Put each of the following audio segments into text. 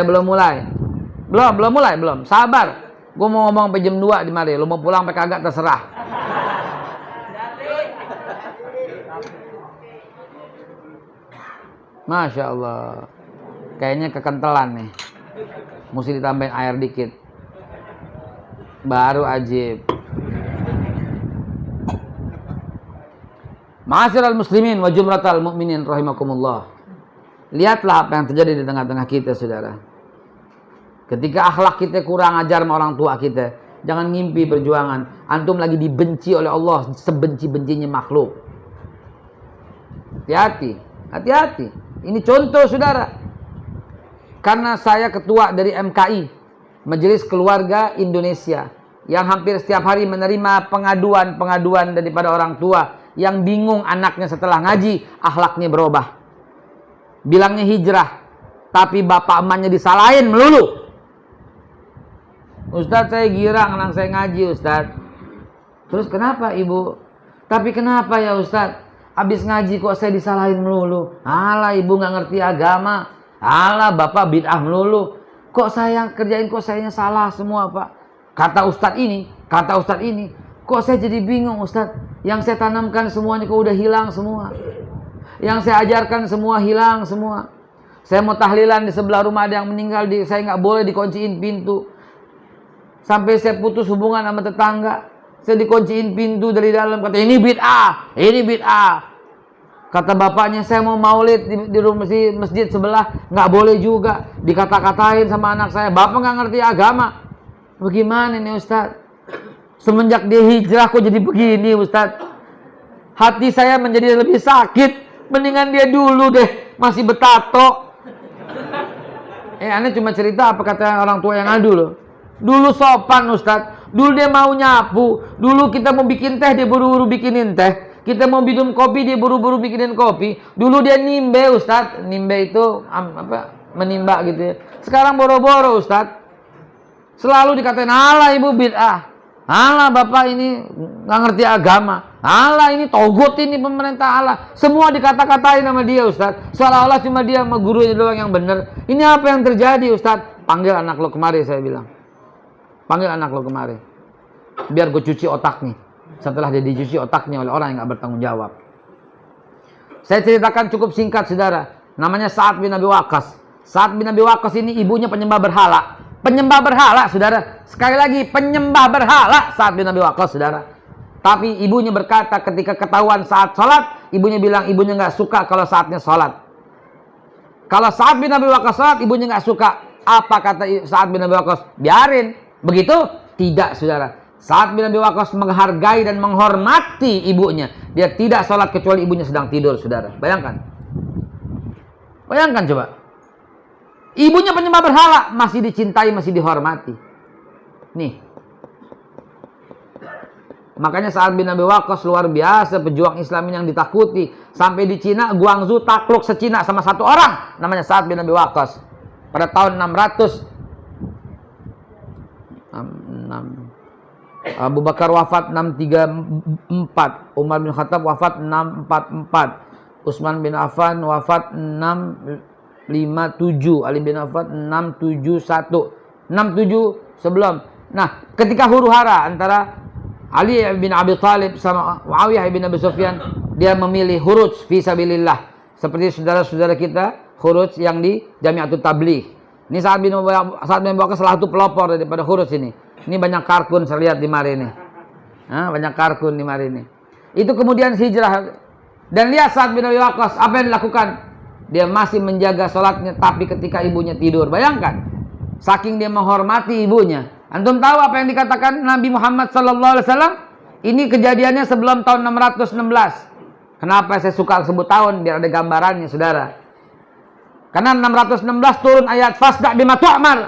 belum mulai. Belum. Sabar. Gue mau ngomong sampai jam 2 di mari. Lu mau pulang sampai kagak terserah. Masya Allah. Kayaknya kekentelan nih. Mesti ditambahin air dikit. Baru ajib. Ma'asyiral muslimin wa jumlatal mu'minin rahimakumullah. Lihatlah apa yang terjadi di tengah-tengah kita, saudara. Ketika akhlak kita kurang ajar sama orang tua kita, jangan ngimpi perjuangan. Antum lagi dibenci oleh Allah sebenci-bencinya makhluk. Hati-hati. Ini contoh, saudara. Karena saya ketua dari MKI, Majelis Keluarga Indonesia, yang hampir setiap hari menerima pengaduan daripada orang tua yang bingung anaknya setelah ngaji, akhlaknya berubah. Bilangnya hijrah, tapi bapak emaknya disalahin melulu. Ustadz, saya girang anak saya ngaji, Ustadz. Terus kenapa ibu? Tapi kenapa ya Ustadz? Habis ngaji kok saya disalahin melulu. Alah, ibu gak ngerti agama. Alah, bapak bid'ah melulu. Kok saya yang kerjain, kok sayanya salah semua, Pak? Kata Ustadz ini. Kok saya jadi bingung, Ustadz? Yang saya tanamkan semuanya kok udah hilang semua. Yang saya ajarkan semua hilang semua. Saya mau tahlilan di sebelah rumah ada yang meninggal, saya nggak boleh dikunciin pintu. Sampai saya putus hubungan sama tetangga. Saya dikunciin pintu dari dalam, kata ini bid'ah. Kata bapaknya, saya mau maulid di rumah masjid sebelah, nggak boleh juga. Dikata-katain sama anak saya, bapak nggak ngerti agama. Bagaimana nih Ustadz? Semenjak dia hijrah kok jadi begini Ustadz? Hati saya menjadi lebih sakit. Mendingan dia dulu deh, masih betato. Aneh cuma cerita apa kata orang tua yang ngadu loh. Dulu sopan Ustadz. Dulu dia mau nyapu. Dulu kita mau bikin teh, dia buru-buru bikinin teh. Kita mau minum kopi, dia buru-buru bikinin kopi. Dulu dia nimbe Ustadz. Nimbe itu menimba gitu ya. Sekarang boro-boro Ustadz. Selalu dikatain, alah ibu bid'ah. Alah bapak ini nggak ngerti agama. Alah ini togut ini pemerintah Allah. Semua dikata-katain sama dia Ustadz. Seolah-olah cuma dia sama gurunya doang yang benar. Ini apa yang terjadi Ustadz? Panggil anak lo kemari, saya bilang. Panggil anak lo kemari. Biar gue cuci otaknya. Setelah dia dicuci otaknya oleh orang yang nggak bertanggung jawab. Saya ceritakan cukup singkat saudara. Namanya Sa'ad bin Abi Waqqas. Sa'ad bin Abi Waqqas ini ibunya penyembah berhala. Penyembah berhala, saudara. Sekali lagi, penyembah berhala Sa'ad bin Abi Waqqas, saudara. Tapi ibunya berkata ketika ketahuan saat sholat, ibunya bilang ibunya nggak suka kalau saatnya sholat. Kalau Sa'ad bin Abi Waqqas sholat, ibunya nggak suka. Apa kata Sa'ad bin Abi Waqqas? Biarin. Begitu? Tidak, saudara. Sa'ad bin Abi Waqqas menghargai dan menghormati ibunya. Dia tidak sholat kecuali ibunya sedang tidur, saudara. Bayangkan coba. Ibunya penyembah berhala, masih dicintai, masih dihormati. Nih. Makanya Sa'ad bin Abi Waqqas luar biasa, pejuang Islam yang ditakuti. Sampai di Cina, Guangzhou takluk se-Cina sama satu orang. Namanya Sa'ad bin Abi Waqqas. Pada tahun 600. Abu Bakar wafat 634. Umar bin Khattab wafat 644. Utsman bin Affan wafat 657, Ali bin Affan 671, 67 sebelum. Nah, ketika huru-hara antara Ali bin Abi Thalib sama Muawiyah bin Abi Sufyan, dia memilih khuruj fi sabilillah. Seperti saudara-saudara kita khuruj yang di Jami'atut Tabligh. Ini Sa'ad bin Waqqas salah satu pelopor daripada khuruj ini. Ini banyak kartun saya lihat di mari ini. Banyak kartun di mari ini. Itu kemudian hijrah. Dan lihat Sa'ad bin Abi Waqqas apa yang dilakukan. Dia masih menjaga sholatnya, tapi ketika ibunya tidur. Bayangkan, saking dia menghormati ibunya. Antum tahu apa yang dikatakan Nabi Muhammad SAW? Ini kejadiannya sebelum tahun 616. Kenapa saya suka sebut tahun? Biar ada gambarannya, saudara. Karena 616 turun ayat fasda' bima tu'mar.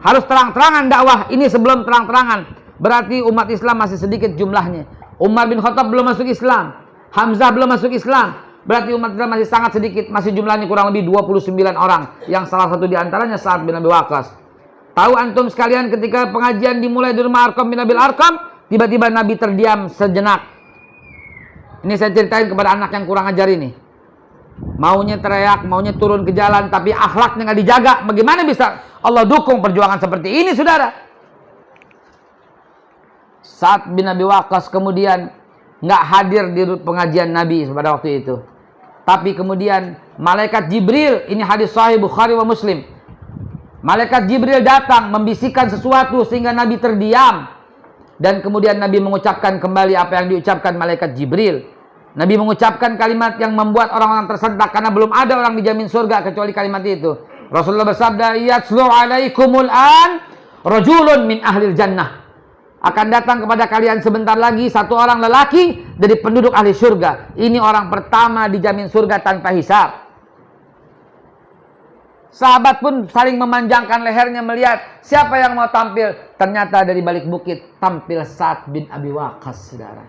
Harus terang-terangan dakwah. Ini sebelum terang-terangan. Berarti umat Islam masih sedikit jumlahnya. Umar bin Khattab belum masuk Islam. Hamzah belum masuk Islam. Berarti umat Islam masih sangat sedikit. Masih jumlahnya kurang lebih 29 orang. Yang salah satu diantaranya Sa'ad bin Abi Waqqas. Tahu antum sekalian ketika pengajian dimulai di rumah Arqam bin Abil Arqam. Tiba-tiba Nabi terdiam sejenak. Ini saya ceritain kepada anak yang kurang ajar ini. Maunya teriak, maunya turun ke jalan. Tapi akhlaknya nggak dijaga. Bagaimana bisa Allah dukung perjuangan seperti ini, saudara. Sa'ad bin Abi Waqqas kemudian nggak hadir di pengajian Nabi pada waktu itu. Tapi kemudian malaikat Jibril, ini hadis sahih Bukhari wa Muslim. Malaikat Jibril datang membisikkan sesuatu sehingga Nabi terdiam. Dan kemudian Nabi mengucapkan kembali apa yang diucapkan malaikat Jibril. Nabi mengucapkan kalimat yang membuat orang-orang tersentak karena belum ada orang dijamin surga kecuali kalimat itu. Rasulullah bersabda, "Yatslu 'alaikumul an rajulun min ahlil jannah." Akan datang kepada kalian sebentar lagi satu orang lelaki dari penduduk ahli surga. Ini orang pertama dijamin surga tanpa hisab. Sahabat pun saling memanjangkan lehernya melihat siapa yang mau tampil. Ternyata dari balik bukit tampil Sa'ad bin Abi Waqqas, saudara.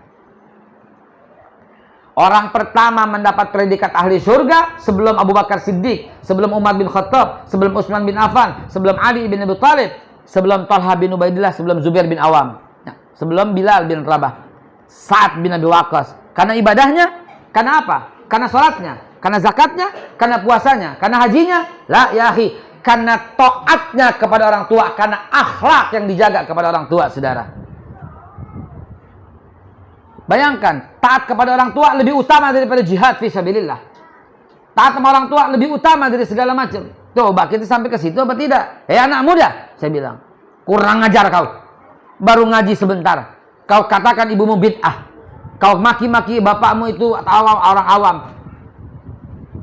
Orang pertama mendapat predikat ahli surga sebelum Abu Bakar Siddiq, sebelum Umar bin Khattab, sebelum Utsman bin Affan, sebelum Ali bin Abi Thalib, sebelum Talha bin Ubaidillah, sebelum Zubair bin Awam. Sebelum Bilal bin Rabah. Sa'ad bin Abi Waqqas. Karena ibadahnya, karena apa? Karena sholatnya, karena zakatnya, karena puasanya, karena hajinya. La ya akhi, karena taatnya kepada orang tua, karena akhlak yang dijaga kepada orang tua, saudara. Bayangkan, taat kepada orang tua lebih utama daripada jihad fi sabilillah. Taat sama orang tua lebih utama dari segala macam. Coba kita sampai ke situ apa tidak? Anak muda, saya bilang, kurang ajar kau. Baru ngaji sebentar, kau katakan ibumu bid'ah, kau maki-maki bapakmu itu atau orang awam.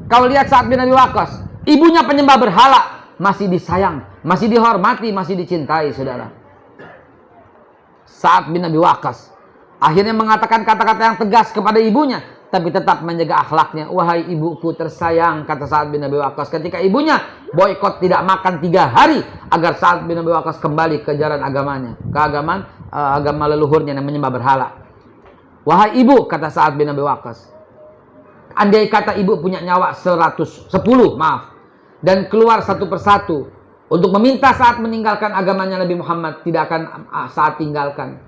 Kau lihat Sa'ad bin Abi Waqqas, ibunya penyembah berhala, masih disayang, masih dihormati, masih dicintai, saudara. Sa'ad bin Abi Waqqas akhirnya mengatakan kata-kata yang tegas kepada ibunya, tapi tetap menjaga akhlaknya. Wahai ibuku tersayang, kata Sa'ad bin Abi Waqqas ketika ibunya boikot tidak makan 3 hari agar Sa'ad bin Abi Waqqas kembali ke jalan agamanya, ke agama leluhurnya yang menyembah berhala. Wahai ibu, kata Sa'ad bin Abi Waqqas, andai kata ibu punya nyawa 10 dan keluar satu persatu untuk meminta Sa'ad meninggalkan agamanya Nabi Muhammad, tidak akan Sa'ad tinggalkan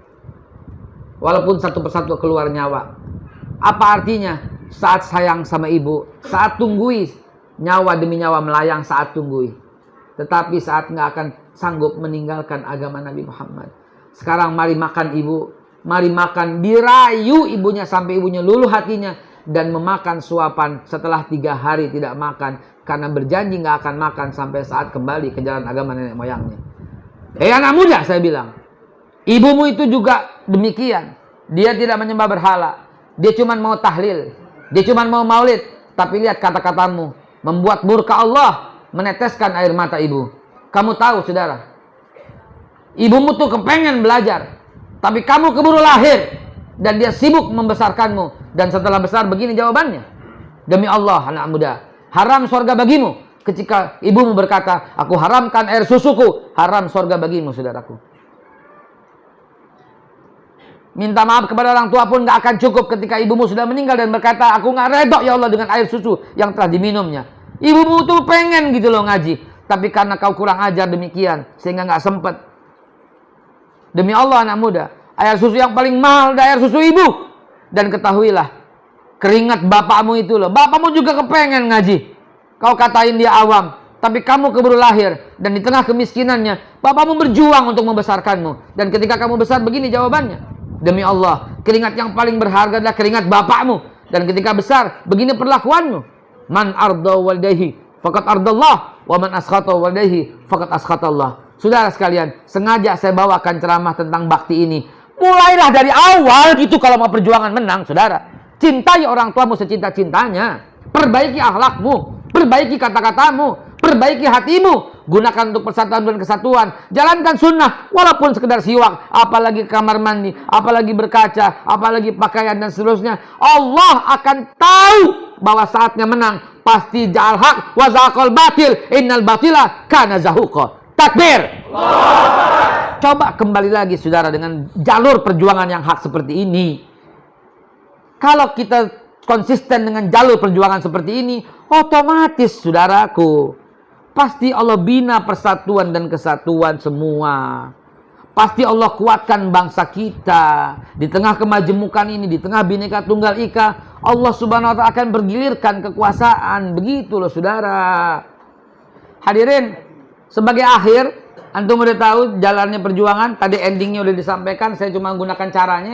walaupun satu persatu keluar nyawa. Apa artinya? Saat sayang sama ibu, saat tunggui, nyawa demi nyawa melayang saat tunggui. Tetapi saat nggak akan sanggup meninggalkan agama Nabi Muhammad. Sekarang mari makan ibu, mari makan. Dirayu ibunya sampai ibunya luluh hatinya dan memakan suapan setelah 3 hari tidak makan karena berjanji nggak akan makan sampai saat kembali ke jalan agama nenek moyangnya. Anak muda, saya bilang, ibumu itu juga demikian. Dia tidak menyembah berhala. Dia cuma mau tahlil, dia cuma mau maulid, tapi lihat kata-katamu membuat murka Allah meneteskan air mata ibu. Kamu tahu, saudara, ibumu tuh kepengen belajar, tapi kamu keburu lahir dan dia sibuk membesarkanmu. Dan setelah besar begini jawabannya, demi Allah anak muda, haram surga bagimu. Ketika ibumu berkata, aku haramkan air susuku, haram surga bagimu, saudaraku. Minta maaf kepada orang tua pun gak akan cukup ketika ibumu sudah meninggal dan berkata, aku gak redok ya Allah dengan air susu yang telah diminumnya. Ibumu tuh pengen gitu loh ngaji, tapi karena kau kurang ajar demikian sehingga gak sempet. Demi Allah anak muda, air susu yang paling mahal adalah air susu ibu. Dan ketahuilah, keringat bapakmu itu loh, bapakmu juga kepengen ngaji. Kau katain dia awam, tapi kamu keburu lahir dan di tengah kemiskinannya bapakmu berjuang untuk membesarkanmu. Dan ketika kamu besar begini jawabannya, demi Allah, keringat yang paling berharga adalah keringat bapakmu. Dan ketika besar, begini perlakuanmu. Man arda walidayhi faqad ardallah, wa man askhata walidayhi faqad askhatallah. Saudara sekalian, sengaja saya bawakan ceramah tentang bakti ini. Mulailah dari awal gitu kalau mau perjuangan menang, saudara. Cintai orang tuamu secinta-cintanya. Perbaiki akhlakmu, perbaiki kata-katamu, perbaiki hatimu. Gunakan untuk persatuan dan kesatuan. Jalankan sunnah walaupun sekedar siwak, apalagi kamar mandi, apalagi berkaca, apalagi pakaian dan seterusnya. Allah akan tahu bahwa saatnya menang. Pasti ja'al haq wa zaqal batil, innal batila kana zahuqa. Takbir. Coba kembali lagi saudara dengan jalur perjuangan yang hak seperti ini. Kalau kita konsisten dengan jalur perjuangan seperti ini, otomatis saudaraku, pasti Allah bina persatuan dan kesatuan semua. Pasti Allah kuatkan bangsa kita. Di tengah kemajemukan ini, di tengah Bhinneka Tunggal Ika, Allah subhanahu wa ta'ala akan bergilirkan kekuasaan. Begitu loh saudara. Hadirin, Sebagai akhir, antum udah tahu jalannya perjuangan, tadi endingnya udah disampaikan, saya cuma gunakan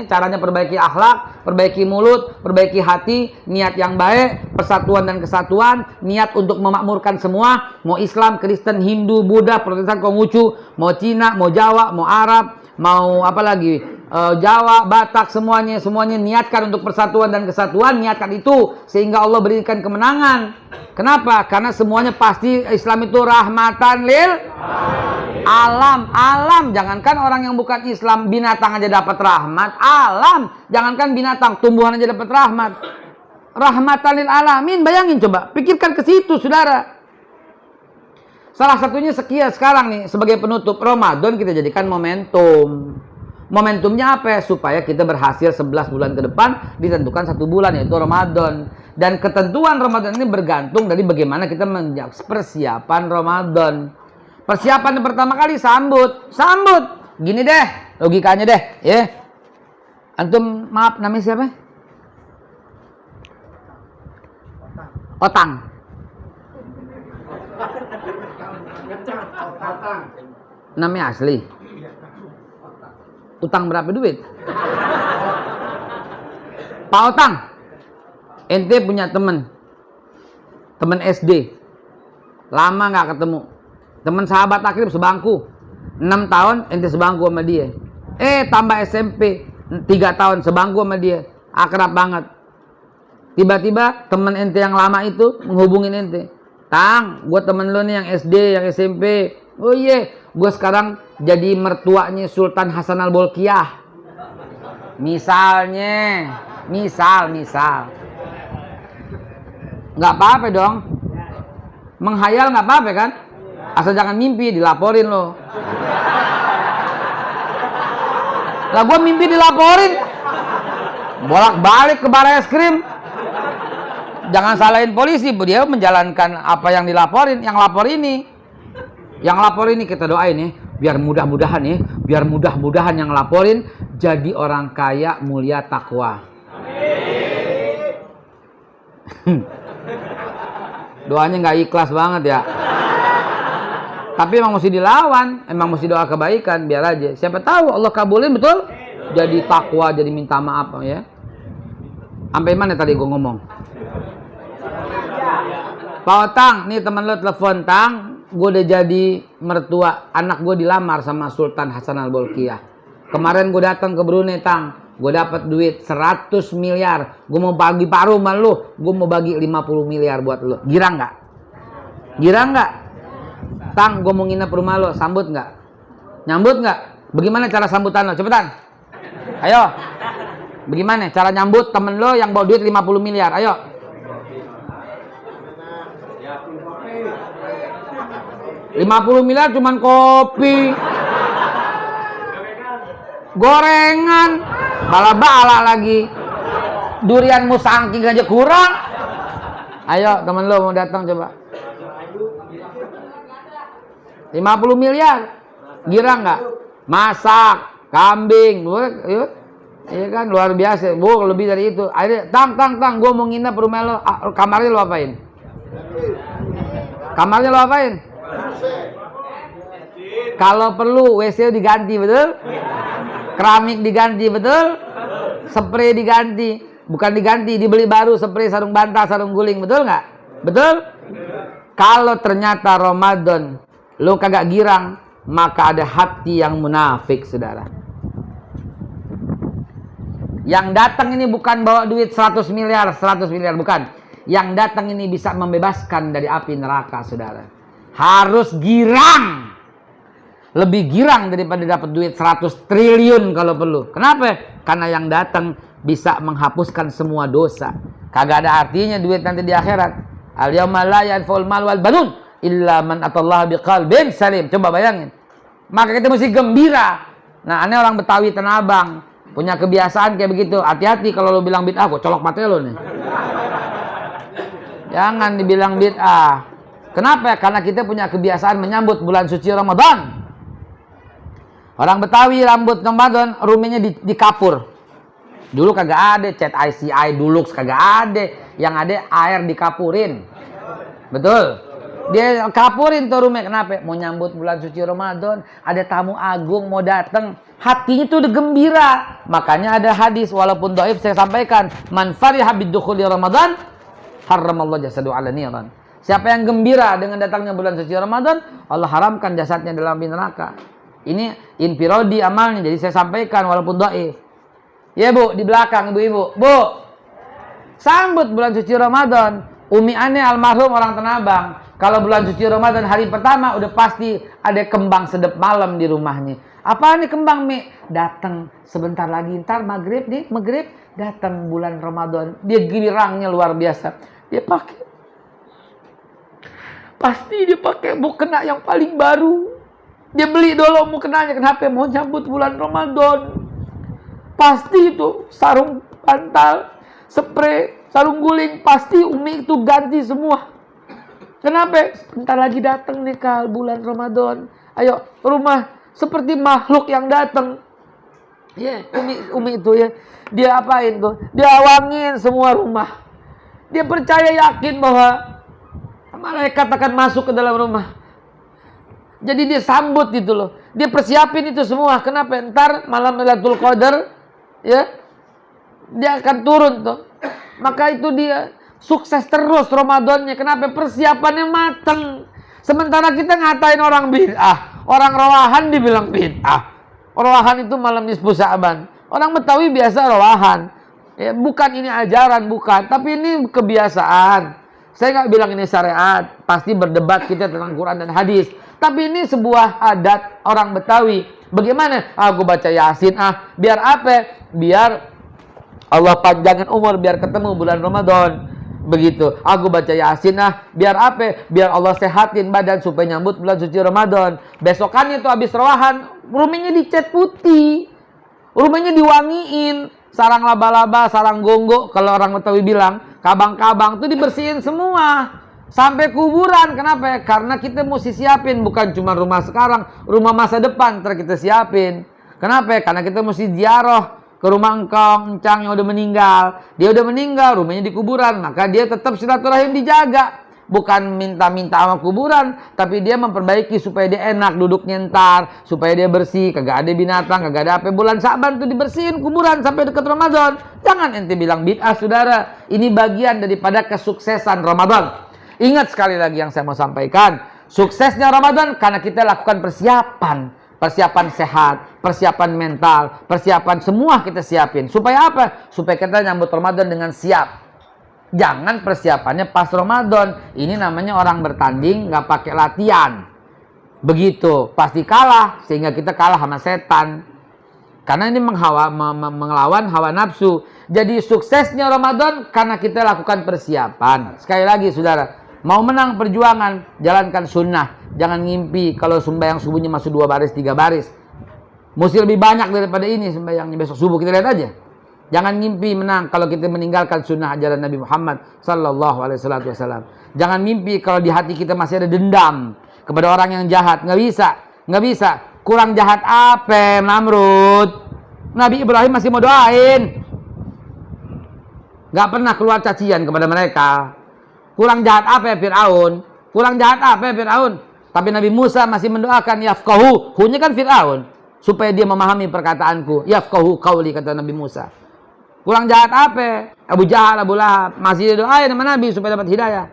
caranya perbaiki akhlak, perbaiki mulut, perbaiki hati, niat yang baik, persatuan dan kesatuan, niat untuk memakmurkan semua, mau Islam, Kristen, Hindu, Buddha, Protestan, Konghucu, mau Cina, mau Jawa, mau Arab, mau apa lagi, Jawa, Batak, semuanya niatkan untuk persatuan dan kesatuan, niatkan itu sehingga Allah berikan kemenangan. Kenapa? Karena semuanya pasti Islam itu rahmatan lil alam. Jangankan orang yang bukan Islam, binatang aja dapat rahmat. Alam, jangankan binatang, tumbuhan aja dapat rahmat. Rahmatan lil alamin, bayangin coba, pikirkan ke situ, saudara. Salah satunya sekarang nih, sebagai penutup Ramadan kita jadikan momentum. Momentumnya apa ya? Supaya kita berhasil 11 bulan ke depan ditentukan 1 bulan, yaitu Ramadan. Dan ketentuan Ramadan ini bergantung dari bagaimana kita menjawab persiapan Ramadan. Persiapan yang pertama kali sambut. Gini deh, logikanya deh, ya. Antum, maaf, namanya siapa? Otang. Namanya asli. Utang berapa duit? Pak Otang, ente punya temen SD, lama nggak ketemu, temen sahabat akrab sebangku, 6 tahun ente sebangku sama dia, tambah SMP 3 tahun sebangku sama dia, akrab banget. Tiba-tiba temen ente yang lama itu menghubungin ente, Tang, gue temen lo nih yang SD, yang SMP. Oh iya, gue sekarang jadi mertuanya Sultan Hasan al-Bolkiah. Misal. Nggak apa-apa dong. Menghayal nggak apa-apa kan? Asal jangan mimpi, dilaporin lo. Lah gue mimpi dilaporin. Bolak-balik ke Barreskrim. Jangan salahin polisi, dia menjalankan apa yang dilaporin. Yang lapor ini kita doain ya, biar mudah-mudahan yang laporin jadi orang kaya, mulia, takwa. Doanya nggak ikhlas banget ya. Tapi emang mesti dilawan, emang mesti doa kebaikan, biar aja. Siapa tahu Allah kabulin, betul? Jadi takwa, jadi minta maaf ya. Sampai mana tadi gue ngomong? Pak Otang, nih teman lo telepon, Tang, gue udah jadi mertua, anak gue dilamar sama Sultan Hasan al-Bolkiah. Kemarin gue datang ke Brunei, Tang, gue dapat duit 100 miliar, gue mau bagi paruh sama lo, gue mau bagi 50 miliar buat lo. Girang nggak? Tang, gue mau nginep rumah lo, sambut nggak? Nyambut nggak? Bagaimana cara sambutan lo? Cepetan, ayo. Bagaimana cara nyambut temen lo yang bawa duit 50 miliar? Ayo. 50 miliar cuman kopi, gorengan, bala-bala lagi, durian musangking aja kurang. Ayo temen lo mau datang coba. 50 miliar, girang nggak? Masak, kambing, iya kan luar biasa. Bu lebih dari itu. Akhirnya, tang, gue mau nginep rumah lo. Kamarnya lo apain? Kalau perlu WC diganti, betul? Keramik diganti, betul? Spray diganti, bukan diganti, dibeli baru spray, sarung bantal, sarung guling, betul nggak? Betul? Kalau ternyata Ramadan lo kagak girang, maka ada hati yang munafik, saudara. Yang datang ini bukan bawa duit 100 miliar, bukan. Yang datang ini bisa membebaskan dari api neraka, saudara. Harus girang. Lebih girang daripada dapat duit 100 triliun kalau perlu. Kenapa? Karena yang datang bisa menghapuskan semua dosa. Kagak ada artinya duit nanti di akhirat. Al-yawma la yanfa'ul mal wal banun illa man atallaha biqalbin salim. Coba bayangin. Maka kita mesti gembira. Nah, aneh orang Betawi Tanah Abang punya kebiasaan kayak begitu. Hati-hati kalau lo bilang bid'ah, gue colok mata lo nih. Jangan dibilang bid'ah. Kenapa? Karena kita punya kebiasaan menyambut bulan suci Ramadan. Orang Betawi rambut Ramadan rumahnya di kapur. Dulu kagak ada cat ICI Dulux, kagak ada. Yang ada air dikapurin. Betul? Dia kapurin tuh rumah. Kenapa? Mau nyambut bulan suci Ramadan. Ada tamu agung mau datang. Hatinya tuh udah gembira. Makanya ada hadis walaupun dhaif saya sampaikan. Man fariha bidukhuli Ramadan harramallahu jasadu 'ala niran. Siapa yang gembira dengan datangnya bulan suci Ramadan, Allah haramkan jasadnya dalam api neraka. Ini infirodi amalnya. Jadi saya sampaikan walaupun dhaif. Ya Bu, di belakang ibu-ibu. Bu, sambut bulan suci Ramadan. Umi aneh almarhum orang Tanabang. Kalau bulan suci Ramadan hari pertama udah pasti ada kembang sedep malam di rumahnya. Apa nih kembang Mi? Datang sebentar lagi, ntar maghrib nih, maghrib datang bulan Ramadan. Dia girangnya luar biasa. Dia pakai, pasti dia pakai mukena yang paling baru. Dia beli dulu mukenanya. Kenapa? Mau nyambut bulan Ramadan. Pasti itu sarung bantal, spray, sarung guling, pasti Umi itu ganti semua. Kenapa? Bentar lagi datang nih Kal bulan Ramadan. Ayo, rumah seperti makhluk yang datang. Ya, Umi itu ya. Dia apain tuh? Dia awangin semua rumah. Dia percaya yakin bahwa malaikat akan masuk ke dalam rumah. Jadi dia sambut gitu loh. Dia persiapin itu semua. Kenapa? Ntar malam Lailatul Qadar ya, dia akan turun tuh. Maka itu dia sukses terus Ramadannya. Kenapa? Persiapannya mateng. Sementara kita ngatain orang bid'ah, orang rawahan dibilang bid'ah. Rawahan itu malam nisfu Sya'ban. Orang Betawi biasa rawahan. Ya, bukan ini ajaran, bukan. Tapi ini kebiasaan. Saya nggak bilang ini syariat. Pasti berdebat kita tentang Quran dan hadis. Tapi ini sebuah adat orang Betawi. Bagaimana? Aku baca Yasin. Biar apa? Biar Allah panjangin umur, biar ketemu bulan Ramadan. Begitu. Aku baca Yasin. Biar apa? Biar Allah sehatin badan supaya nyambut bulan suci Ramadan. Besokannya itu habis rawahan, rumahnya dicat putih. Rumahnya diwangiin. Sarang laba-laba, sarang gonggo, kalau orang Betawi bilang, kabang-kabang itu dibersihin semua. Sampai kuburan. Kenapa? Karena kita mesti siapin. Bukan cuma rumah sekarang, rumah masa depan ntar kita siapin. Kenapa? Karena kita mesti ziarah ke rumah encang yang udah meninggal. Dia udah meninggal, rumahnya di kuburan. Maka dia tetap silaturahim dijaga. Bukan minta-minta sama kuburan, tapi dia memperbaiki supaya dia enak duduknya ntar, supaya dia bersih, kagak ada binatang, kagak ada apa. Bulan Sya'ban tuh dibersihin kuburan sampai dekat Ramadan. Jangan ente bilang bid'ah, saudara. Ini bagian daripada kesuksesan Ramadan. Ingat sekali lagi yang saya mau sampaikan. Suksesnya Ramadan karena kita lakukan persiapan. Persiapan sehat, persiapan mental, persiapan semua kita siapin. Supaya apa? Supaya kita nyambut Ramadan dengan siap. Jangan persiapannya pas Ramadan. Ini namanya orang bertanding nggak pakai latihan. Begitu, pasti kalah. Sehingga kita kalah sama setan. Karena ini mengelawan hawa nafsu. Jadi suksesnya Ramadan karena kita lakukan persiapan. Sekali lagi saudara, mau menang perjuangan, jalankan sunnah. Jangan ngimpi kalau sembahyang subuhnya masuk 2 baris, 3 baris. Mesti lebih banyak daripada ini sembahyangnya besok subuh. Kita lihat aja. Jangan ngimpi menang kalau kita meninggalkan sunnah ajaran Nabi Muhammad sallallahu alaihi wasallam. Jangan mimpi kalau di hati kita masih ada dendam kepada orang yang jahat. Nggak bisa. Kurang jahat apa, Namrud? Nabi Ibrahim masih mau doain. Nggak pernah keluar cacian kepada mereka. Kurang jahat apa ya Fir'aun? Tapi Nabi Musa masih mendoakan yafqahu. Hunya kan Fir'aun. Supaya dia memahami perkataanku. Yafqahu qauli, kata Nabi Musa. Kurang jahat apa? Abu Jahal, Abu Lahab masih doain sama Nabi supaya dapat hidayah.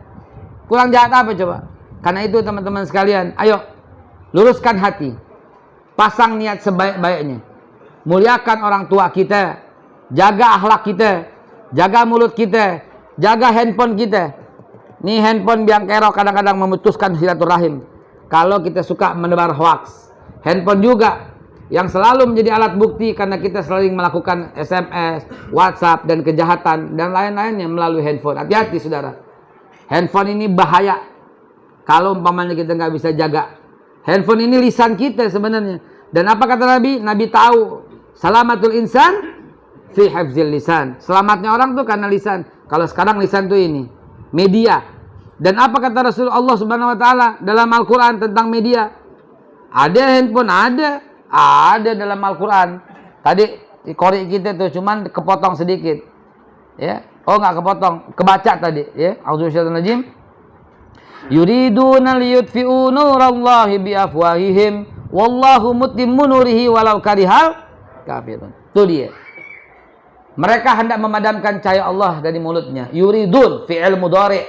Kurang jahat apa coba? Karena itu teman-teman sekalian, ayo luruskan hati. Pasang niat sebaik-baiknya. Muliakan orang tua kita. Jaga akhlak kita. Jaga mulut kita. Jaga handphone kita. Nih handphone biang kerok kadang-kadang memutuskan silaturahim. Kalau kita suka menebar hoax. Handphone juga yang selalu menjadi alat bukti karena kita sering melakukan SMS, WhatsApp, dan kejahatan dan lain-lainnya melalui handphone. Hati-hati saudara. Handphone ini bahaya kalau umpamanya kita nggak bisa jaga. Handphone ini lisan kita sebenarnya. Dan apa kata Nabi? Nabi tahu salamatul insan fi hifzil lisan. Selamatnya orang tuh karena lisan. Kalau sekarang lisan tuh ini media. Dan apa kata Rasulullah Subhanahu wa taala dalam Al-Qur'an tentang media? Ada handphone, ada dalam Al-Quran. Tadi korek kita tuh cuman kepotong sedikit. Ya. Oh, nggak kepotong, kebaca tadi, ya. Auzubillahi. Yuriduna liyutfi'u nurallahi biafwahihim wallahu mutimmu nurihi walau karihal kafirun. Itu dia. Mereka hendak memadamkan cahaya Allah dari mulutnya. Yuridun fi'il mudhari,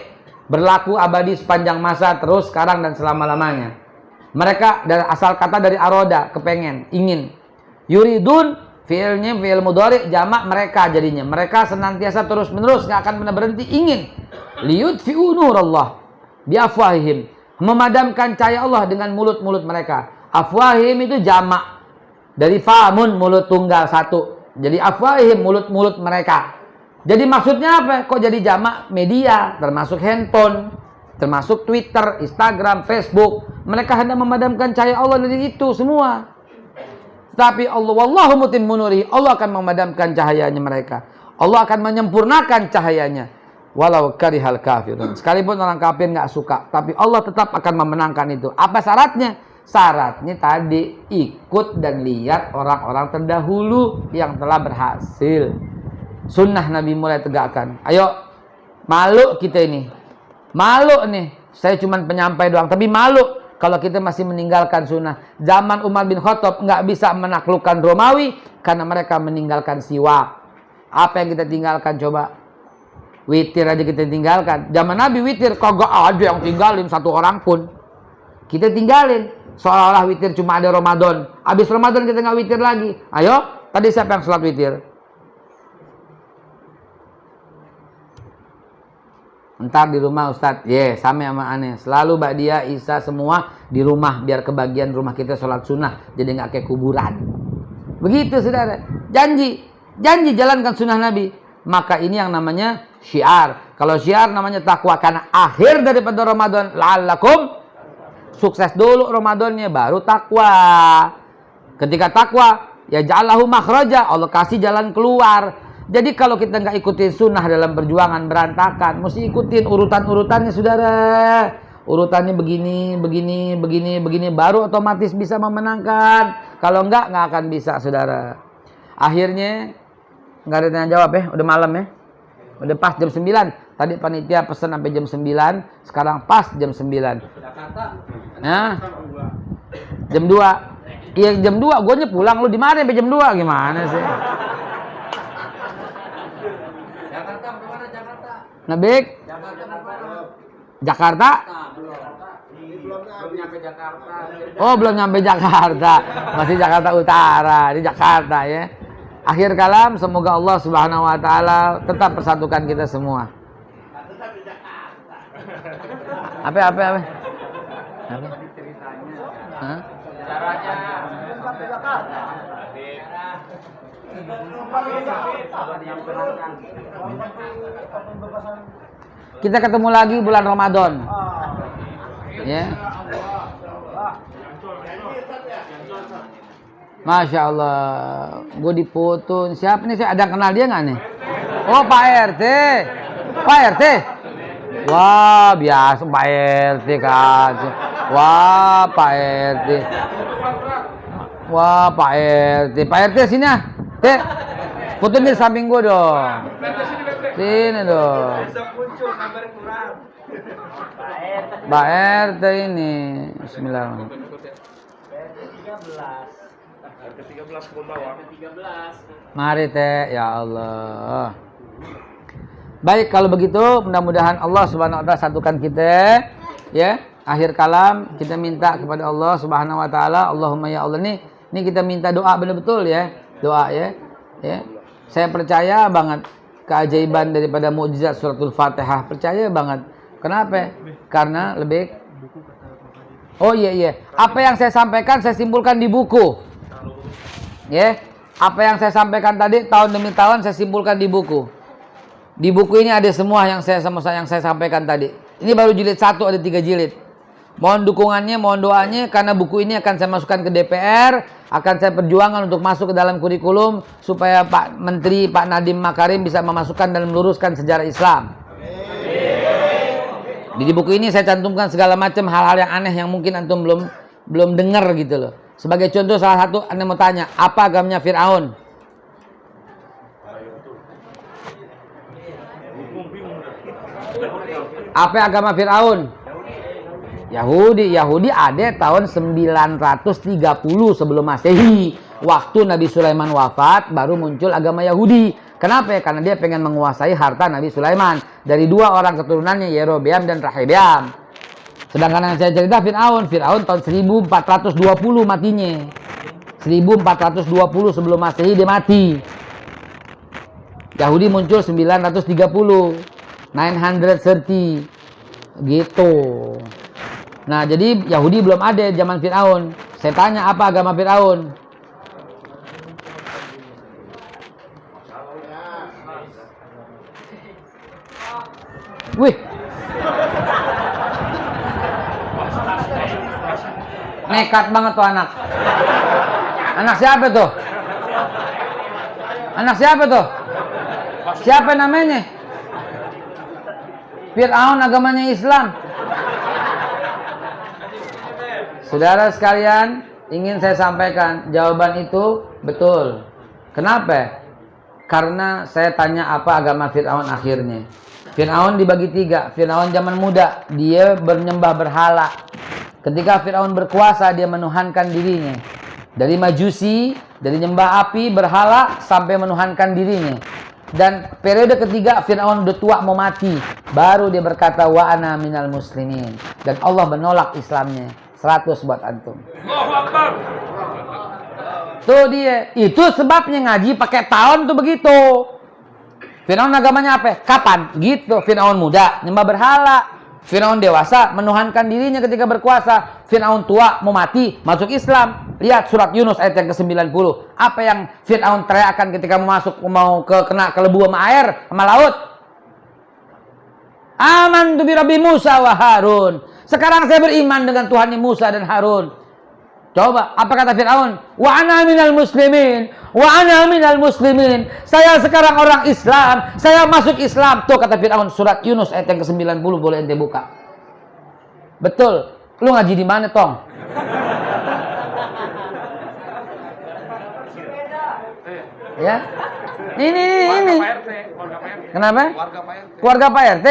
berlaku abadi sepanjang masa, terus, sekarang dan selama-lamanya. Mereka dari asal kata dari aroda, kepengen, ingin. Yuridun fi'ilnya fi'il mudhari, jamak mereka jadinya. Mereka senantiasa terus-menerus, nggak akan pernah berhenti ingin. Liyutfi'u nurallah biafwahihim, memadamkan cahaya Allah dengan mulut-mulut mereka. Afwahim itu jamak dari famun, mulut tunggal satu. Jadi afwahim, mulut-mulut mereka. Jadi maksudnya apa? Kok jadi jamak? Media, termasuk handphone, termasuk Twitter, Instagram, Facebook. Mereka hendak memadamkan cahaya Allah dari itu semua. Tapi Allah, wallahu mutimmu nurihi, Allah akan memadamkan cahayanya mereka. Allah akan menyempurnakan cahayanya. Walau karihal kafirun, sekalipun orang kafir nggak suka, tapi Allah tetap akan memenangkan itu. Apa syaratnya? Syaratnya tadi, ikut dan lihat orang-orang terdahulu yang telah berhasil. Sunnah Nabi mulai tegakkan. Ayo, malu kita ini, malu nih. Saya cuma penyampai doang, tapi malu kalau kita masih meninggalkan sunnah. Zaman Umar bin Khattab nggak bisa menaklukkan Romawi karena mereka meninggalkan siwak. Apa yang kita tinggalkan coba? Witir aja kita tinggalkan. Zaman Nabi witir kagak ada yang tinggalin satu orang pun. Kita tinggalin. Seolah-olah witir cuma ada Ramadan. Habis Ramadan kita nggak witir lagi. Ayo, tadi siapa yang sholat witir? Ntar di rumah Ustadz. Sama sama aneh. Selalu Ba'diyah, Isya semua di rumah. Biar kebagian rumah kita sholat sunnah. Jadi nggak kayak kuburan. Begitu saudara. Janji jalankan sunnah Nabi. Maka ini yang namanya syiar. Kalau syiar namanya takwa. Karena akhir daripada Ramadan, la'allakum, sukses dulu Ramadannya, baru takwa. Ketika takwa, ya ja'alahu makhraja, Allah kasih jalan keluar. Jadi kalau kita nggak ikutin sunnah dalam perjuangan, berantakan. Mesti ikutin urutan-urutannya saudara. Urutannya begini, baru otomatis bisa memenangkan. Kalau nggak akan bisa saudara. Akhirnya nggak ada tanya jawab ya, udah malam ya. Udah pas jam 9. Tadi panitia pesan sampai jam 9, sekarang pas jam 9. Nah, jam 2. Iya jam 2, gue pulang, lu di mana sampai jam 2 gimana sih? Jakarta kemana Jakarta? Nabik? Jakarta? Belum nyampe Jakarta. Oh, belum nyampe Jakarta. Masih Jakarta Utara, di Jakarta ya. Akhir kalam, semoga Allah Subhanahu wa taala tetap persatukan kita semua. Apa? Hah? Caranya sampai Jakarta. Kita ketemu lagi bulan Ramadan. Ya. Masya Allah, gue dipoto. Siapa nih? Saya ada kenal dia nggak nih? Oh Pak RT, Pak RT. Wah biasa Pak RT kan. Wah Pak RT. Wah Pak RT. Pak RT sini ah. Teh, foto di samping gue dong. Sini dong. Pak RT ini. Bismillahirrahmanirrahim. Mari teh, ya Allah. Baik, kalau begitu mudah-mudahan Allah Subhanahu wa taala satukan kita ya. Akhir kalam kita minta kepada Allah Subhanahu wa taala, Allahumma ya Allah nih kita minta doa betul-betul ya. Doa ya. Ya. Saya percaya banget keajaiban daripada mukjizat suratul Fatihah. Percaya banget. Kenapa? Karena lebih oh iya. Apa yang saya sampaikan saya simpulkan di buku. Ya, apa yang saya sampaikan tadi tahun demi tahun saya simpulkan di buku. Di buku ini ada semua yang saya sampaikan tadi. Ini baru jilid 1, ada 3 jilid. Mohon dukungannya, mohon doanya karena buku ini akan saya masukkan ke DPR, akan saya perjuangkan untuk masuk ke dalam kurikulum supaya Pak Menteri, Pak Nadiem Makarim bisa memasukkan dan meluruskan sejarah Islam. Di buku ini saya cantumkan segala macam hal-hal yang aneh yang mungkin antum belum dengar gitu loh. Sebagai contoh salah satu, Anda mau tanya, apa agamanya Fir'aun? Apa agama Fir'aun? Yahudi ada tahun 930 sebelum Masehi. Waktu Nabi Sulaiman wafat, baru muncul agama Yahudi. Kenapa ya? Karena dia pengen menguasai harta Nabi Sulaiman. Dari dua orang keturunannya, Yerobeam dan Rehabeam. Sedangkan yang saya cerita Fir'aun tahun 1420 matinya. 1420 sebelum Masehi dia mati. Yahudi muncul 930. 930. Gitu. Nah, jadi Yahudi belum ada zaman Fir'aun. Saya tanya, apa agama Fir'aun? Wih. Nekat banget tuh anak. Anak siapa tuh? Anak siapa tuh? Siapa namanya? Fir'aun agamanya Islam. Saudara sekalian, ingin saya sampaikan, jawaban itu betul. Kenapa? Karena saya tanya apa agama Fir'aun akhirnya. Fir'aun dibagi tiga. Fir'aun zaman muda, dia bernyembah berhala. Ketika Fir'aun berkuasa, dia menuhankan dirinya. Dari majusi, dari nyembah api, berhala, sampai menuhankan dirinya. Dan periode ketiga, Fir'aun udah tua mau mati. Baru dia berkata, wa ana minal muslimin. Dan Allah menolak Islamnya. 100 buat antum. Tuh dia. Itu sebabnya ngaji pakai tahun tuh begitu. Fir'aun agamanya apa? Kapan? Gitu. Fir'aun muda, nyembah berhala. Fir'aun dewasa, menuhankan dirinya ketika berkuasa. Fir'aun tua, mau mati, masuk Islam. Lihat surat Yunus ayat yang ke-90. Apa yang Fir'aun teriakan ketika mau kena kelebu sama air, sama laut? Amantu bi Rabbi Musa wa Harun. Sekarang saya beriman dengan Tuhannya Musa dan Harun. Coba, apa kata Fir'aun? Wa ana minal muslimin. Wa ana minal muslimin. Saya sekarang orang Islam. Saya masuk Islam. Tuh kata Fir'aun, surat Yunus ayat yang ke-90, boleh ente buka. Betul. Lu ngaji di mana, Tong? Ya. Ini. Kenapa? Keluarga Pak RT.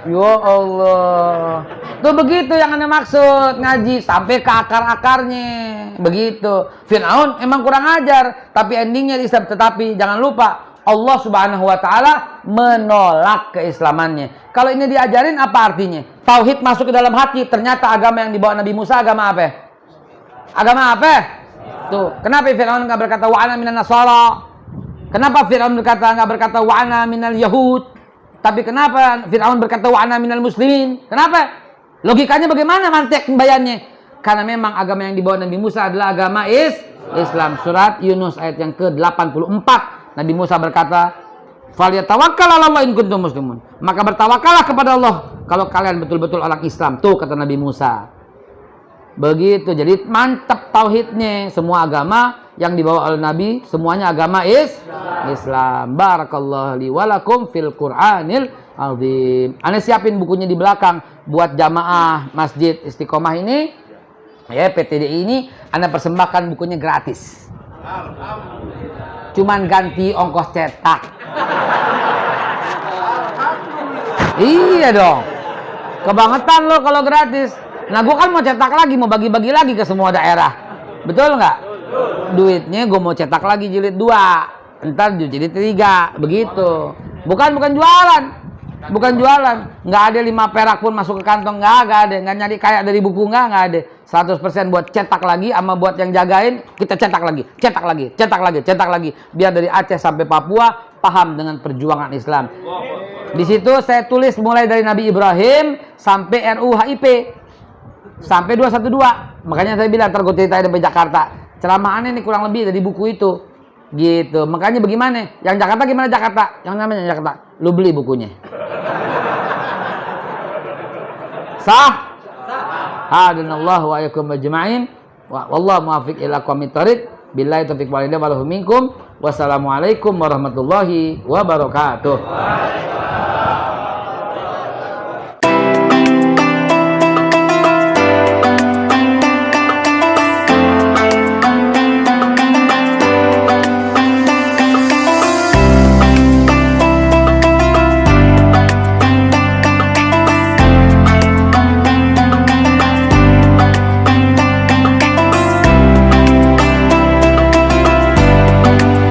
Ya Allah. Tuh begitu yang Anda maksud ngaji sampai ke akar-akarnya. Begitu. Fir'aun emang kurang ajar, tapi endingnya Islam. Tetapi jangan lupa Allah Subhanahu wa taala menolak keislamannya. Kalau ini diajarin apa artinya? Tauhid masuk ke dalam hati, ternyata agama yang dibawa Nabi Musa agama apa? Agama apa? Tuh, kenapa Fir'aun enggak berkata wa ana minan nasara? Kenapa Fir'aun enggak berkata wa ana minal yahud? Tapi kenapa Fir'aun berkata wa ana minal muslimin? Kenapa? Logikanya bagaimana mantik pembayannya? Karena memang agama yang dibawa Nabi Musa adalah agama Islam. Surat Yunus ayat yang ke-84. Nabi Musa berkata, "Falyatawakkal 'alallahi in kuntum muslimun." Maka bertawakallah kepada Allah kalau kalian betul-betul orang Islam. Tuh kata Nabi Musa. Begitu. Jadi mantap tauhidnya. Semua agama yang dibawa oleh Nabi semuanya agama Islam. Barakallahu li wa lakum fil Qur'anil azim. Ane siapin bukunya di belakang buat jamaah Masjid Istiqomah ini. Ya, PTDI ini Ane persembahkan bukunya gratis. Cuman ganti ongkos cetak. Iya dong. Kebangetan lo kalau gratis. Nah, gue kan mau cetak lagi, mau bagi-bagi lagi ke semua daerah. Betul nggak? Duitnya gue mau cetak lagi jilid 2. Ntar jilid 3. Begitu. Bukan jualan. Bukan jualan. Nggak ada 5 perak pun masuk ke kantong. Nggak ada. Nggak nyari kayak dari buku. Nggak ada. 100% buat cetak lagi. Sama buat yang jagain, kita cetak lagi. Cetak lagi. Cetak lagi. Cetak lagi. Biar dari Aceh sampai Papua paham dengan perjuangan Islam. Di situ saya tulis mulai dari Nabi Ibrahim sampai RUHIP. Sampai 212. Makanya saya bilang, ntar gue ceritain sampai Jakarta. Ceramahannya ini kurang lebih dari buku itu. Gitu. Makanya bagaimana? Yang Jakarta gimana Jakarta? Yang namanya Jakarta. Lu beli bukunya. Sah? Hadanallahu wa iyyakum ajma'in. Wallahu muwaffiq ila aqwamit thoriq. Billahi taufiq wal hidayah. Wassalamualaikum warahmatullahi wabarakatuh.